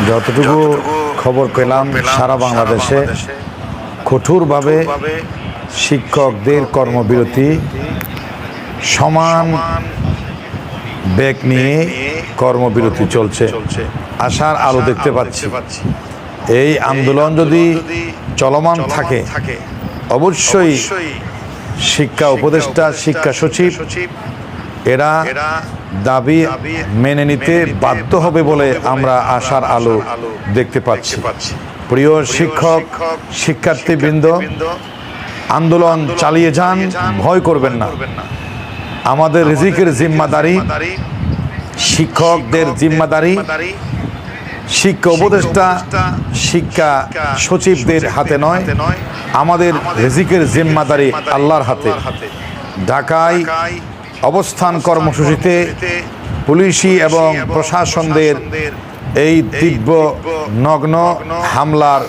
যতটুকু খবর পেলাম সারা বাংলাদেশে কঠোরভাবে শিক্ষকদের কর্মবিরতি সমান বেগ নিয়ে কর্মবিরতি চলছে। আশার আলো দেখতে পাচ্ছি। এই আন্দোলন যদি চলমান থাকে অবশ্যই শিক্ষা উপদেষ্টা, শিক্ষা সচিব এরা দাবি মেনে নিতে বাধ্য হবে বলে আমরা আশার আলো দেখতে পাচ্ছি। প্রিয় শিক্ষক শিক্ষার্থীবৃন্দ, আন্দোলন চালিয়ে যান, ভয় করবেন না। আমাদের রিজিকের জিম্মাদারি, শিক্ষকদের জিম্মাদারি, শিক্ষা উপদেষ্টা, শিক্ষা সচিবদের হাতে নয়, আমাদের রিজিকের জিম্মাদারি আল্লাহর হাতে। ঢাকায় অবস্থান কর্মসূচিতে পুলিশি এবং প্রশাসনদের এই তীব্র নগ্ন হামলার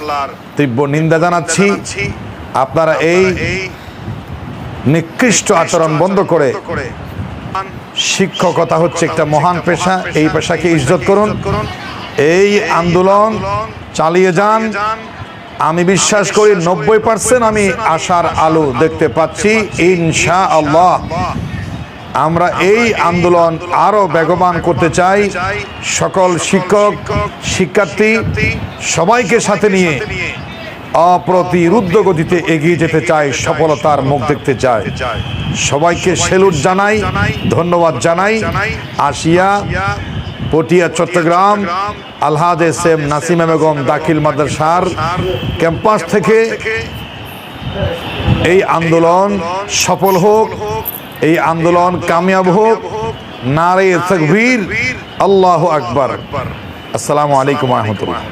তীব্র নিন্দা জানাচ্ছি। আপনারা এই নিকৃষ্ট আচরণ বন্ধ করে, শিক্ষকতা হচ্ছে একটা মহান পেশা, এই পেশাকে ইজ্জত করুন। এই আন্দোলন চালিয়ে যান। আমি বিশ্বাস করি 90% আমি আশার আলো দেখতে পাচ্ছি ইনশাআল্লাহ। আমরা এই আন্দোলন আরো বেগবান করতে চাই। সকল শিক্ষক শিক্ষার্থী সবাইকে সাথে নিয়ে অপ্রতিরোধ্য গতিতে এগিয়ে যেতে চাই, সফলতার মুখ দেখতে চাই। সবাইকে সেলুট জানাই, ধন্যবাদ জানাই। আসিয়া, পটিয়া, চট্টগ্রাম আলহাজ এস এম নাসিমা বেগম দাখিল মাদ্রাসার ক্যাম্পাস থেকে এই আন্দোলন সফল হোক, এই আন্দোলন কামিয়াব হোক। নারে তাকবীর, আল্লাহু আকবার। আসসালামু আলাইকুম ওয়া রাহমাতুল্লাহ।